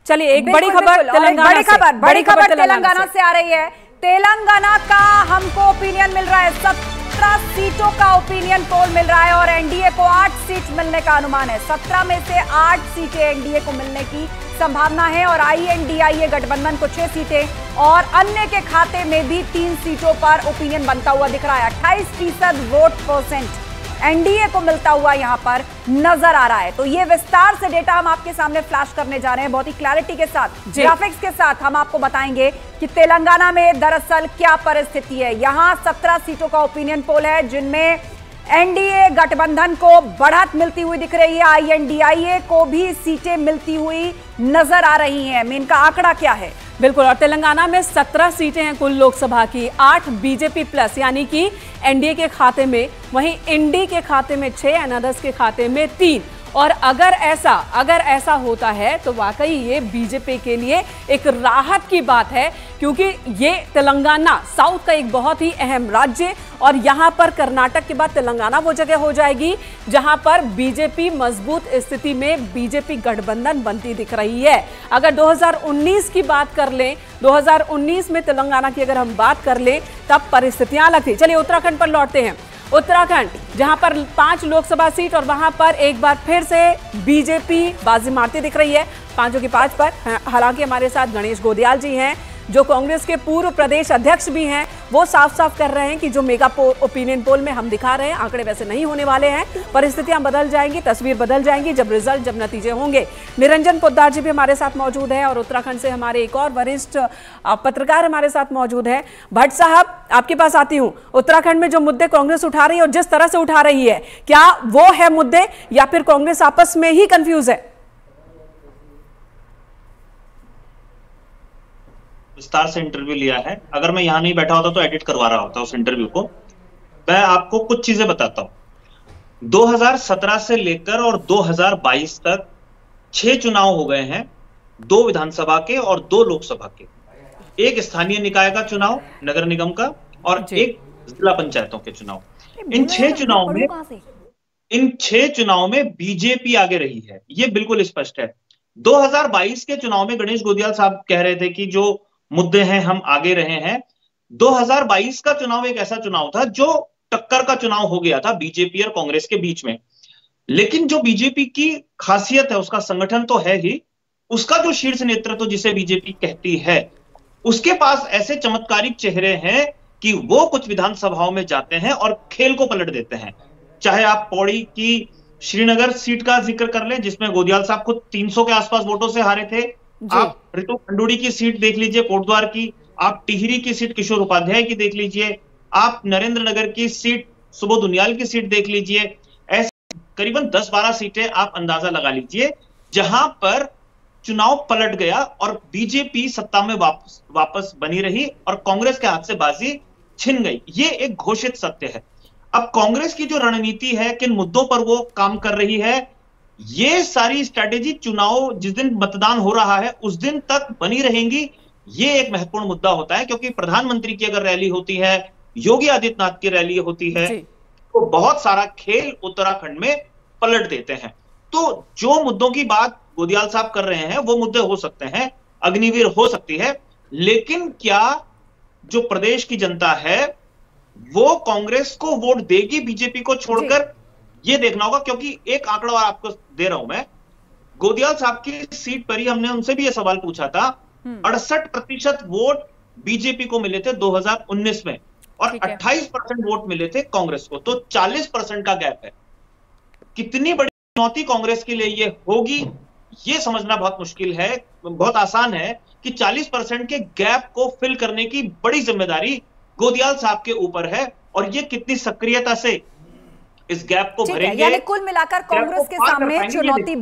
चलिए एक बड़ी खबर तेलंगाना से आ रही है। तेलंगाना का हमको ओपिनियन मिल रहा है, 17 सीटों का ओपिनियन पोल मिल रहा है और एनडीए को 8 सीट मिलने का अनुमान है। 17 में से 8 सीटें एनडीए को मिलने की संभावना है और आईएनडीआईए गठबंधन को 6 सीटें और अन्य के खाते में भी 3 सीटों पर ओपिनियन बनता हुआ दिख रहा है। 28% वोट परसेंट एनडीए को मिलता हुआ यहां पर नजर आ रहा है। तो ये विस्तार से डेटा हम आपके सामने फ्लैश करने जा रहे हैं, बहुत ही क्लैरिटी के साथ, ग्राफिक्स के साथ हम आपको बताएंगे कि तेलंगाना में दरअसल क्या परिस्थिति है। यहां 17 सीटों का ओपिनियन पोल है जिनमें एनडीए गठबंधन को बढ़त मिलती हुई दिख रही है, आईएनडीआईए को भी सीटें मिलती हुई नजर आ रही हैं। मेन का आंकड़ा क्या है? बिल्कुल, और तेलंगाना में 17 सीटें हैं कुल लोकसभा की, 8 बीजेपी प्लस यानी कि एनडीए के खाते में, वहीं इंडी के खाते में 6, अनदर्स के खाते में 3। और अगर ऐसा होता है तो वाकई ये बीजेपी के लिए एक राहत की बात है, क्योंकि ये तेलंगाना साउथ का एक बहुत ही अहम राज्य और यहाँ पर कर्नाटक के बाद तेलंगाना वो जगह हो जाएगी जहाँ पर बीजेपी मजबूत स्थिति में बीजेपी गठबंधन बनती दिख रही है। अगर 2019 की बात कर लें, 2019 में तेलंगाना की अगर हम बात कर लें तब परिस्थितियां अलग थी। चलिए उत्तराखंड पर लौटते हैं। उत्तराखंड जहां पर 5 लोकसभा सीट और वहां पर एक बार फिर से बीजेपी बाजी मारती दिख रही है 5 की 5 पर। हालांकि हमारे साथ गणेश गोदियाल जी हैं जो कांग्रेस के पूर्व प्रदेश अध्यक्ष भी हैं, वो साफ साफ कर रहे हैं कि जो मेगा ओपिनियन पोल में हम दिखा रहे हैं आंकड़े वैसे नहीं होने वाले हैं, परिस्थितियां बदल जाएंगी, तस्वीर बदल जाएंगी जब नतीजे होंगे। निरंजन पोद्दार जी भी हमारे साथ मौजूद है और उत्तराखंड से हमारे एक और वरिष्ठ पत्रकार हमारे साथ मौजूद है। भट्ट साहब, आपके पास आती हूँ। उत्तराखंड में जो मुद्दे कांग्रेस उठा रही है और जिस तरह से उठा रही है, क्या वो है मुद्दे या फिर कांग्रेस आपस में ही कंफ्यूज है? विस्तार से इंटरव्यू लिया है। अगर मैं यहां नहीं बैठा होता तो एडिट करवा रहा होता उस इंटरव्यू को। मैं आपको कुछ चीजें बताता हूं। 2017 से लेकर और 2022 तक 6 चुनाव हो गए हैं, 2 विधानसभा के और 2 लोकसभा के, एक स्थानीय निकाय का चुनाव नगर निगम का और एक जिला पंचायतों के चुनाव। इन 6 चुनाव में बीजेपी आगे रही है, यह बिल्कुल स्पष्ट है। 2022 के चुनाव में गणेश गोदियाल साहब कह रहे थे कि जो मुद्दे हैं हम आगे रहे हैं। 2022 का चुनाव एक ऐसा चुनाव था जो टक्कर का चुनाव हो गया था बीजेपी और कांग्रेस के बीच में। लेकिन जो बीजेपी की खासियत है, उसका संगठन तो है ही, उसका जो शीर्ष नेतृत्व जिसे बीजेपी कहती है, उसके पास ऐसे चमत्कारिक चेहरे हैं कि वो कुछ विधानसभाओं में जाते हैं और खेल को पलट देते हैं। चाहे आप पौड़ी की श्रीनगर सीट का जिक्र कर लें जिसमें गोदियाल साहब खुद 300 के आसपास वोटों से हारे थे, आप रितु खंडूड़ी की सीट देख लीजिए कोटद्वार की, आप टिहरी की सीट किशोर उपाध्याय की देख लीजिए, आप नरेंद्र नगर की सीट सुबोध उनियाल की सीट देख लीजिए। ऐसे करीबन 10-12 सीटें आप अंदाजा लगा लीजिए जहां पर चुनाव पलट गया और बीजेपी सत्ता में वापस बनी रही और कांग्रेस के हाथ से बाजी छिन गई। ये एक घोषित सत्य है। अब कांग्रेस की जो रणनीति है, किन मुद्दों पर वो काम कर रही है, ये सारी स्ट्रैटेजी चुनाव जिस दिन मतदान हो रहा है उस दिन तक बनी रहेंगी। ये एक महत्वपूर्ण मुद्दा होता है क्योंकि प्रधानमंत्री की अगर रैली होती है, योगी आदित्यनाथ की रैली होती है, तो बहुत सारा खेल उत्तराखंड में पलट देते हैं। तो जो मुद्दों की बात गोदियाल साहब कर रहे हैं वो मुद्दे हो सकते हैं, अग्निवीर हो सकती है, लेकिन क्या जो प्रदेश की जनता है वो कांग्रेस को वोट देगी बीजेपी को छोड़कर? ये देखना होगा। क्योंकि एक आंकड़ा और आपको दे रहा हूं मैं, गोदियाल साहब की सीट पर ही हमने उनसे भी यह सवाल पूछा था, 68% वोट बीजेपी को मिले थे 2019 में और 28% वोट मिले थे कांग्रेस को, तो 40% का गैप है। कितनी बड़ी चुनौती कांग्रेस के लिए ये होगी, ये समझना बहुत मुश्किल है। बहुत आसान है कि 40% के गैप को फिल करने की बड़ी जिम्मेदारी गोदियाल साहब के ऊपर है और ये कितनी सक्रियता से इस गैप को भरेंगे। यानी कुल मिलाकर कांग्रेस के सामने चुनौती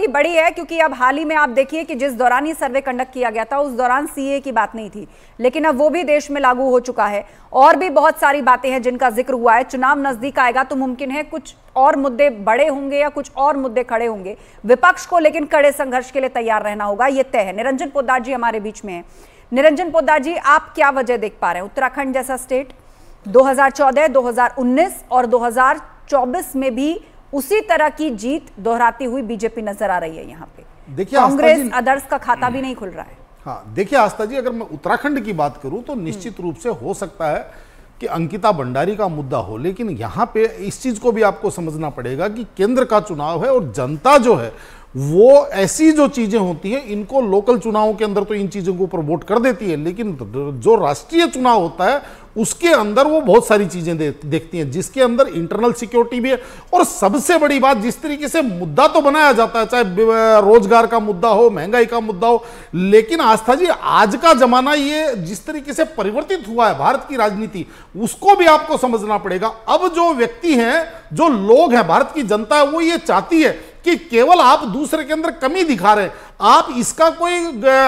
बड़ी है, क्योंकि अब हाल ही में आप देखिए कि जिस दौरान ये सर्वे कंडक्ट किया गया था उस दौरान सीए की बात नहीं थी, लेकिन अब वो भी देश में लागू हो चुका है और भी बहुत सारी बातें हैं जिनका जिक्र हुआ है। चुनाव नजदीक आएगा तो मुमकिन है कुछ और मुद्दे बड़े होंगे या कुछ और मुद्दे खड़े होंगे विपक्ष को, लेकिन कड़े संघर्ष के लिए तैयार रहना होगा, ये तय है। निरंजन पोद्दार जी हमारे बीच में है। निरंजन पोद्दार जी, आप क्या वजह देख पा रहे हैं? उत्तराखंड जैसा स्टेट 2014, 2019 और 2024 में भी उसी तरह की जीत दोहराती हुई बीजेपी नजर आ रही है यहाँ पे। देखिए कांग्रेस अदर्स का खाता भी नहीं खुल रहा है। हाँ, देखिए आस्था जी, अगर मैं उत्तराखंड की बात करूं तो निश्चित रूप से हो सकता है कि अंकिता भंडारी का मुद्दा हो, लेकिन यहाँ पे इस चीज को भी आपको समझना पड़ेगा कि केंद्र का चुनाव है और जनता जो है वो ऐसी जो चीजें होती हैं इनको लोकल चुनावों के अंदर तो इन चीजों को ऊपर वोट कर देती है, लेकिन जो राष्ट्रीय चुनाव होता है उसके अंदर वो बहुत सारी चीजें देखती हैं, जिसके अंदर इंटरनल सिक्योरिटी भी है। और सबसे बड़ी बात, जिस तरीके से मुद्दा तो बनाया जाता है, चाहे रोजगार का मुद्दा हो, महंगाई का मुद्दा हो, लेकिन आस्था जी आज का जमाना ये जिस तरीके से परिवर्तित हुआ है भारत की राजनीति, उसको भी आपको समझना पड़ेगा। अब जो व्यक्ति हैं, जो लोग हैं, भारत की जनता है, वो ये चाहती है कि केवल आप दूसरे के अंदर कमी दिखा रहे हैं, आप इसका कोई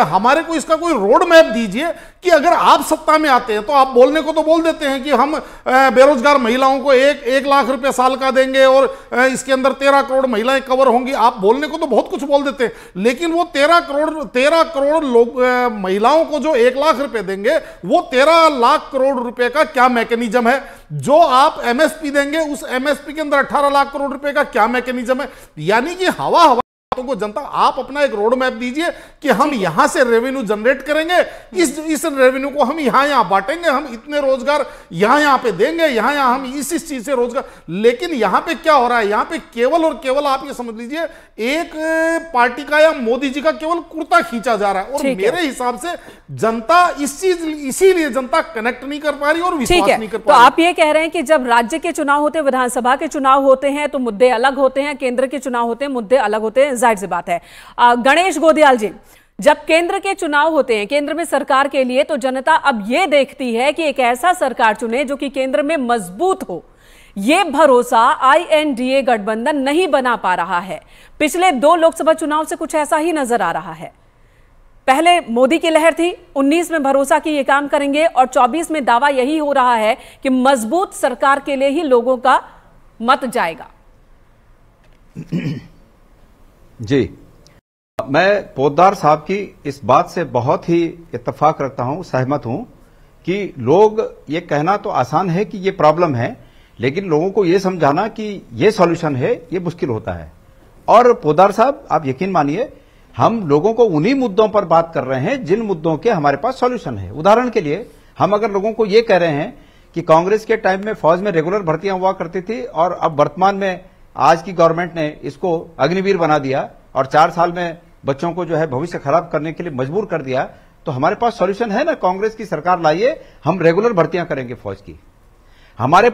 हमारे को इसका कोई रोड मैप दीजिए कि अगर आप सत्ता में आते हैं तो आप बोलने को तो बोल देते हैं कि हम बेरोजगार महिलाओं को 1 लाख रुपए साल का देंगे और इसके अंदर 13 करोड़ महिलाएं कवर होंगी। आप बोलने को तो बहुत कुछ बोल देते हैं, लेकिन वो 13 करोड़ लोग महिलाओं को जो 1 लाख रुपए देंगे, वो 13 लाख करोड़ रुपए का क्या मैकेनिज्म है? जो आप एमएसपी देंगे, उस एमएसपी के अंदर 18 लाख करोड़ रुपए का क्या मैकेनिज्म है? यानी कि हवा को जनता, आप अपना एक रोड मैप दीजिए कि हम यहां से रेवेन्यू जनरेट करेंगे, इस रेवेन्यू को हम यहां बांटेंगे, हम इतने रोजगार यहां पे देंगे, यहां हम इस चीज से रोजगार। लेकिन यहां पे क्या हो रहा है? यहां पे केवल और केवल आप ये समझ लीजिए एक पार्टी का या मोदी जी का केवल कुर्ता खींचा जा रहा है। और मेरे हिसाब से जनता इसीलिए जनता कनेक्ट नहीं कर पा रही और विश्वास नहीं कर पा रही। तो आप ये कह रहे हैं कि जब राज्य के चुनाव होते हैं, विधानसभा के चुनाव होते हैं तो मुद्दे अलग होते हैं, केंद्र के चुनाव होते हैं मुद्दे अलग होते हैं, जाहिर सी बात है। गणेश गोदियाल जी, जब केंद्र के चुनाव होते हैं, केंद्र में सरकार के लिए, तो जनता अब यह देखती है कि एक ऐसा सरकार चुने जो कि केंद्र में मजबूत हो। यह भरोसा आईएनडीए गठबंधन नहीं बना पा रहा है। पिछले 2 लोकसभा चुनाव से कुछ ऐसा ही नजर आ रहा है। पहले मोदी की लहर थी, 19 में भरोसा कि ये काम करेंगे, और 24 में दावा यही हो रहा है कि मजबूत सरकार के लिए ही लोगों का मत जाएगा। जी, मैं पोद्दार साहब की इस बात से बहुत ही इत्तेफाक रखता हूं, सहमत हूं कि लोग ये कहना तो आसान है कि ये प्रॉब्लम है, लेकिन लोगों को ये समझाना कि ये सॉल्यूशन है, ये मुश्किल होता है। और पोद्दार साहब, आप यकीन मानिए, हम लोगों को उन्हीं मुद्दों पर बात कर रहे हैं जिन मुद्दों के हमारे पास सॉल्यूशन है। उदाहरण के लिए, हम अगर लोगों को ये कह रहे हैं कि कांग्रेस के टाइम में फौज में रेगुलर भर्तियां हुआ करती थी और अब वर्तमान में आज की गवर्नमेंट ने इसको अग्निवीर बना दिया और 4 साल में बच्चों को जो है भविष्य खराब करने के लिए मजबूर कर दिया, तो हमारे पास सॉल्यूशन है ना, कांग्रेस की सरकार लाइए, हम रेगुलर भर्तियां करेंगे फौज की। हमारे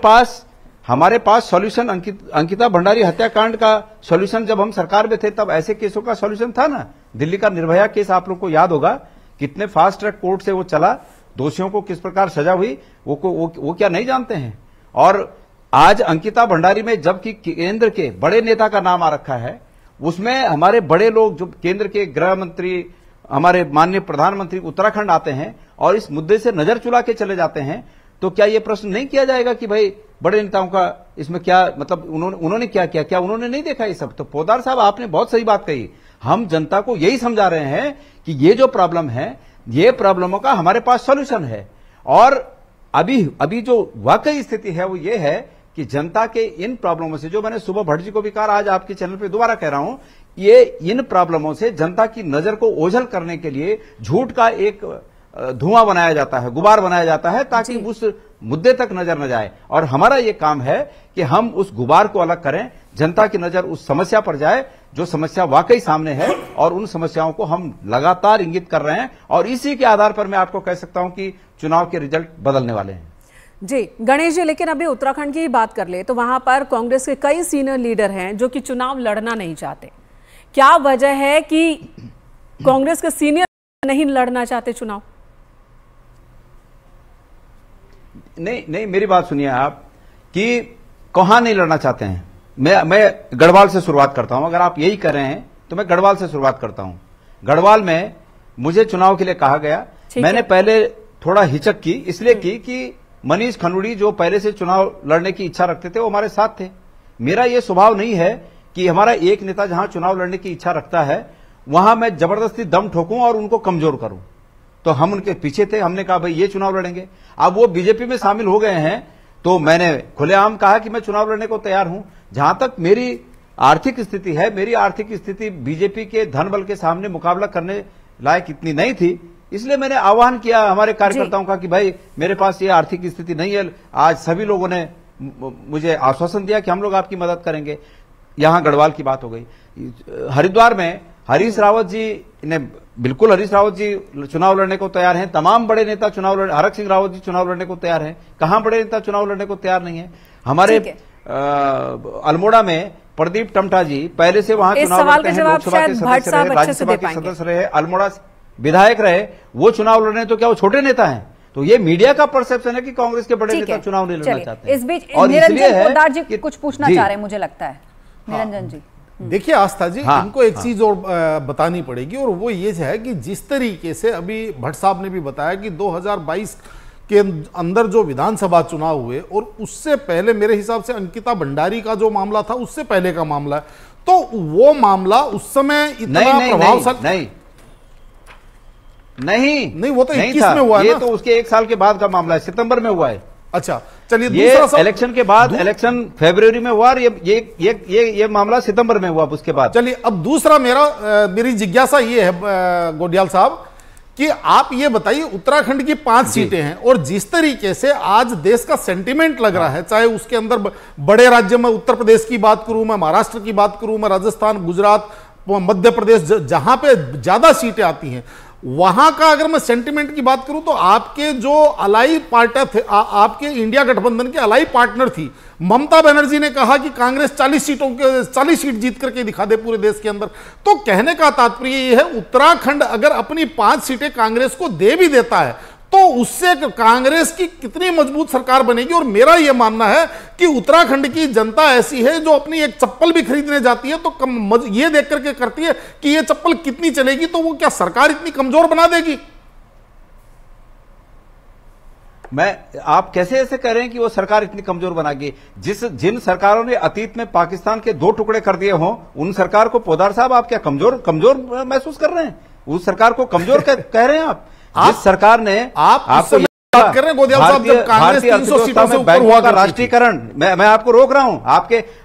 पास सॉल्यूशन अंकिता भंडारी हत्याकांड का सॉल्यूशन, जब हम सरकार में थे तब ऐसे केसों का सॉल्यूशन था ना। दिल्ली का निर्भया केस आप लोग को याद होगा, कितने फास्ट ट्रैक कोर्ट से वो चला, दोषियों को किस प्रकार सजा हुई, वो क्या नहीं जानते हैं। और आज अंकिता भंडारी में जबकि केंद्र के बड़े नेता का नाम आ रखा है, उसमें हमारे बड़े लोग जो केंद्र के गृह मंत्री, हमारे माननीय प्रधानमंत्री उत्तराखंड आते हैं और इस मुद्दे से नजर चुरा के चले जाते हैं, तो क्या यह प्रश्न नहीं किया जाएगा कि भाई बड़े नेताओं का इसमें क्या मतलब, उन्होंने क्या किया, क्या उन्होंने नहीं देखा ये सब? तो पोद्दार साहब, आपने बहुत सही बात कही। हम जनता को यही समझा रहे हैं कि ये जो प्रॉब्लम है, ये प्रॉब्लमों का हमारे पास सॉल्यूशन है। और अभी जो वाकई स्थिति है वो ये है कि जनता के इन प्रॉब्लमों से, जो मैंने सुबह भट्ट जी को भी कहा, आज आपके चैनल पे दोबारा कह रहा हूं, ये इन प्रॉब्लमों से जनता की नजर को ओझल करने के लिए झूठ का एक धुआं बनाया जाता है, गुबार बनाया जाता है, ताकि उस मुद्दे तक नजर न जाए। और हमारा ये काम है कि हम उस गुबार को अलग करें, जनता की नजर उस समस्या पर जाए जो समस्या वाकई सामने है, और उन समस्याओं को हम लगातार इंगित कर रहे हैं। और इसी के आधार पर मैं आपको कह सकता हूं कि चुनाव के रिजल्ट बदलने वाले हैं। जी गणेश जी, लेकिन अभी उत्तराखंड की बात कर ले तो वहां पर कांग्रेस के कई सीनियर लीडर हैं जो कि चुनाव लड़ना नहीं चाहते। क्या वजह है कि कांग्रेस के सीनियर नहीं लड़ना चाहते चुनाव? नहीं, मेरी बात सुनिए आप कि कहां नहीं लड़ना चाहते हैं। मैं गढ़वाल से शुरुआत करता हूं। अगर आप यही कर रहे हैं तो मैं गढ़वाल से शुरुआत करता हूं। गढ़वाल में मुझे चुनाव के लिए कहा गया, मैंने पहले थोड़ा हिचक की, इसलिए की कि मनीष खंडूड़ी जो पहले से चुनाव लड़ने की इच्छा रखते थे वो हमारे साथ थे। मेरा यह स्वभाव नहीं है कि हमारा एक नेता जहां चुनाव लड़ने की इच्छा रखता है वहां मैं जबरदस्ती दम ठोकूं और उनको कमजोर करूं। तो हम उनके पीछे थे, हमने कहा भाई ये चुनाव लड़ेंगे। अब वो बीजेपी में शामिल हो गए हैं तो मैंने खुलेआम कहा कि मैं चुनाव लड़ने को तैयार हूं। जहां तक मेरी आर्थिक स्थिति है, मेरी आर्थिक स्थिति बीजेपी के धन बल के सामने मुकाबला करने लायक इतनी नहीं थी, इसलिए मैंने आह्वान किया हमारे कार्यकर्ताओं का कि भाई मेरे पास ये आर्थिक स्थिति नहीं है। आज सभी लोगों ने मुझे आश्वासन दिया कि हम लोग आपकी मदद करेंगे। यहां गढ़वाल की बात हो गई, हरिद्वार में हरीश रावत जी ने बिल्कुल, हरीश रावत जी चुनाव लड़ने को तैयार हैं, तमाम बड़े नेता चुनाव लड़ने, हरक सिंह रावत जी चुनाव लड़ने को तैयार हैं, कहां बड़े नेता चुनाव लड़ने को तैयार नहीं है। हमारे अल्मोड़ा में प्रदीप टमटा जी पहले से वहां चुनाव लड़ते हैं, लोकसभा के सदस्य रहे, राज्यसभा के सदस्य रहे, अल्मोड़ा विधायक रहे, वो चुनाव लड़ रहे हैं, तो क्या वो छोटे नेता हैं? तो ये मीडिया का परसेप्शन है कि कांग्रेस के बड़े नेता चुनाव नहीं लड़ना चाहते हैं। इस बीच निरंजन पोद्दार जी कुछ पूछना चाह रहे हैं, मुझे लगता है। निरंजन जी देखिए आस्था जी, इनको एक चीज और बतानी पड़ेगी, और वो ये है कि जिस तरीके से अभी भट्ट साहब ने भी बताया कि 2022 के अंदर जो विधानसभा चुनाव हुए और उससे पहले मेरे हिसाब से अंकिता भंडारी का जो मामला था उससे पहले का मामला है, तो वो मामला उस समय इतना प्रभावशाली नहीं, वो तो 21 में हुआ है, ये तो उसके 1 साल के बाद का मामला है, सितंबर में हुआ है। अच्छा चलिए, दूसरा इलेक्शन के बाद, इलेक्शन फरवरी में हुआ और ये मामला सितंबर में हुआ उसके बाद। चलिए, अब दूसरा मेरी जिज्ञासा ये है गोडियाल साहब कि आप ये बताइए, उत्तराखंड की 5 सीटें हैं और जिस तरीके से आज देश का सेंटिमेंट लग रहा है, चाहे उसके अंदर बड़े राज्य में उत्तर प्रदेश की बात करूं, मैं महाराष्ट्र की बात करूं, मैं राजस्थान, गुजरात, मध्य प्रदेश, जहां पे ज्यादा सीटें आती हैं, वहां का अगर मैं सेंटिमेंट की बात करूं तो आपके जो अलाई पार्टनर थे, आपके इंडिया गठबंधन के अलाई पार्टनर थी ममता बनर्जी ने कहा कि कांग्रेस 40 सीट जीत करके दिखा दे पूरे देश के अंदर। तो कहने का तात्पर्य यह है, उत्तराखंड अगर अपनी 5 सीटें कांग्रेस को दे भी देता है तो उससे कांग्रेस की कितनी मजबूत सरकार बनेगी। और मेरा यह मानना है कि उत्तराखंड की जनता ऐसी है जो अपनी एक चप्पल भी खरीदने जाती है तो ये देख करके करती है कि ये चप्पल कितनी चलेगी, तो वो क्या सरकार इतनी कमजोर बना देगी? आप कैसे ऐसे कह रहे हैं कि वो सरकार इतनी कमजोर बनाएगी? जिन सरकारों ने अतीत में पाकिस्तान के 2 टुकड़े कर दिए हों, उन सरकार को पोद्दार साहब आप क्या कमजोर महसूस कर रहे हैं? उस सरकार को कमजोर कह रहे हैं आप? जिस सरकार ने आपको बात कर रहे हैं गोदियाल साहब, जब कांग्रेस 300 सीटों से ऊपर हुआ का राष्ट्रीयकरण, मैं आपको रोक रहा हूं,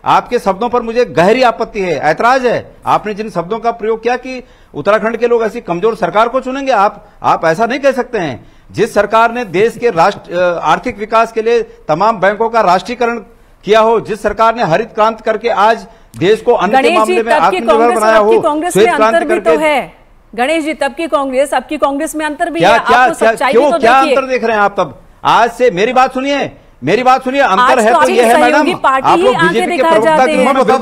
आपके शब्दों पर मुझे गहरी आपत्ति है, ऐतराज है। आपने जिन शब्दों का प्रयोग किया कि उत्तराखंड के लोग ऐसी कमजोर सरकार को चुनेंगे, आप ऐसा नहीं कह सकते हैं। जिस सरकार ने देश के आर्थिक विकास के लिए तमाम बैंकों का राष्ट्रीयकरण किया हो, जिस सरकार ने हरित क्रांति करके आज देश को अन्न के मामले में आत्मनिर्भर बनाया हो, श्वेत क्रांति करके। गणेश जी, तब की कांग्रेस, अब की कांग्रेस में अंतर भी है। आपको सच्चाई भी तो देखिए। क्या अंतर देख रहे हैं आप? तब आज से मेरी बात सुनिए, अंतर है तो ये है मैडम, आप लोग बीजेपी के प्रवक्ता की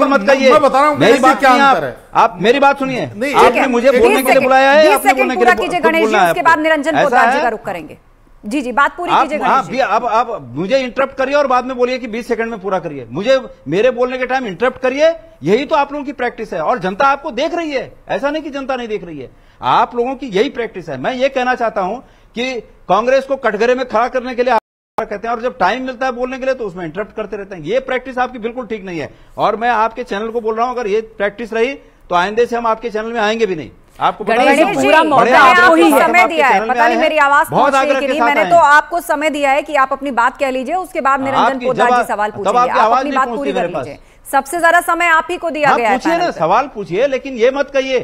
मत कहिए, मेरी बात क्या अंतर है? आप मेरी बात सुनिए, आपने मुझे बोलने के लिए बुलाया है, आपने बोलने के लिए गणेश जी, उसके बाद निरंजन पोद्दार जी का रुख करेंगे। जी बात पूरी कीजिए गणेश जी। आप मुझे इंटरप्ट करिए और बाद में बोलिए कि 20 सेकंड में पूरा करिए। मुझे मेरे बोलने के टाइम इंटरप्ट करिए, यही तो आप लोगों की प्रैक्टिस है और जनता आपको देख रही है। ऐसा नहीं कि जनता नहीं देख रही है, आप लोगों की यही प्रैक्टिस है। मैं ये कहना चाहता हूं कि कांग्रेस को कटघरे में खड़ा करने के लिए कहते हैं और जब टाइम मिलता है बोलने के लिए तो उसमें इंटरप्ट करते रहते हैं। ये प्रैक्टिस आपकी बिल्कुल ठीक नहीं है और मैं आपके चैनल को बोल रहा हूं, अगर ये प्रैक्टिस रही तो आइंदे से हम आपके चैनल में आएंगे भी नहीं। आपको समय दिया है, पता नहीं मेरी आवाज पहुंच रही है कि नहीं। मैंने तो आपको समय दिया है कि आप अपनी बात कह लीजिए, उसके बाद निरंजन पोद्दार जी सवाल पूछेंगे, आप अपनी बात पूरी कर लीजिए। सबसे ज्यादा समय आप ही को दिया गया है। पूछिए ना, सवाल पूछिए, लेकिन ये मत कहिए।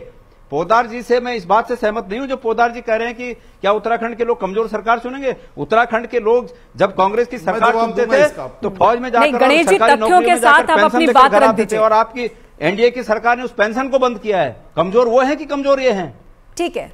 पोद्दार जी से मैं इस बात से सहमत नहीं हूं जो पोद्दार जी कह रहे हैं कि क्या उत्तराखंड के लोग कमजोर सरकार चुनेंगे। उत्तराखंड के लोग जब कांग्रेस की सरकार चुनते थे तो फौज में जाकर सरकारी नौकरी में जाकर पेंशन लेकर आते थे और आपकी एनडीए की सरकार ने उस पेंशन को बंद किया है। कमजोर वो है कि कमजोर ये हैं? ठीक है,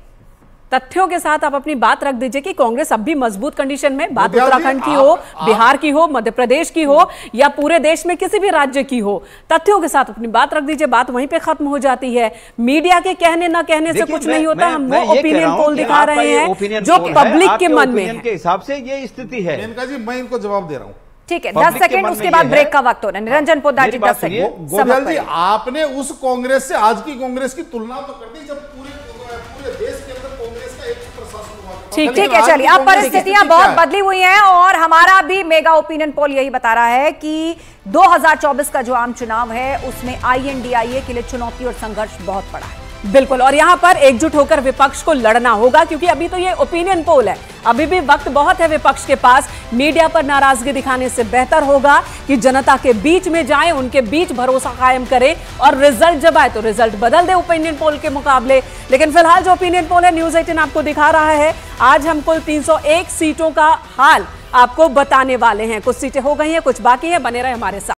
तथ्यों के साथ आप अपनी बात रख दीजिए कि कांग्रेस अब भी मजबूत कंडीशन में, बात उत्तराखंड की हो, बिहार की हो, मध्य प्रदेश की हो या पूरे देश में किसी भी राज्य की हो, तथ्यों के साथ अपनी बात रख दीजिए, बात वहीं पे खत्म हो जाती है। मीडिया के कहने ना कहने से कुछ नहीं होता। हम वो ओपिनियन पोल दिखा रहे हैं जो पब्लिक के मन में है। के हिसाब से ये स्थिति है। मेनका जी, मैं इनको जवाब दे रहा हूं। ठीक है, 10 सेकंड, उसके बाद ब्रेक का वक्त हो रहा है। निरंजन पोद्दार जी 10 सेकंड। गोविंद जी, आपने उस कांग्रेस से आज की कांग्रेस की तुलना तो कर दी जब पूरे देश के अंदर कांग्रेस का एक प्रशासन हुआ। ठीक है, चलिए, अब परिस्थितियां बहुत बदली हुई हैं और हमारा भी मेगा ओपिनियन पोल यही बता रहा है कि 2024 का जो आम चुनाव है उसमें INDIA के लिए चुनौती और संघर्ष बहुत बड़ा है। बिल्कुल, और यहां पर एकजुट होकर विपक्ष को लड़ना होगा, क्योंकि अभी तो ये ओपिनियन पोल है, अभी भी वक्त बहुत है विपक्ष के पास। मीडिया पर नाराजगी दिखाने से बेहतर होगा कि जनता के बीच में जाएं, उनके बीच भरोसा कायम करें और रिजल्ट जब आए तो रिजल्ट बदल दे ओपिनियन पोल के मुकाबले। लेकिन फिलहाल जो ओपिनियन पोल है न्यूज़ 18 आपको दिखा रहा है, आज हम कुल 301 सीटों का हाल आपको बताने वाले हैं। कुछ सीटें हो गई हैं, कुछ बाकी है, बने रहे हमारे साथ।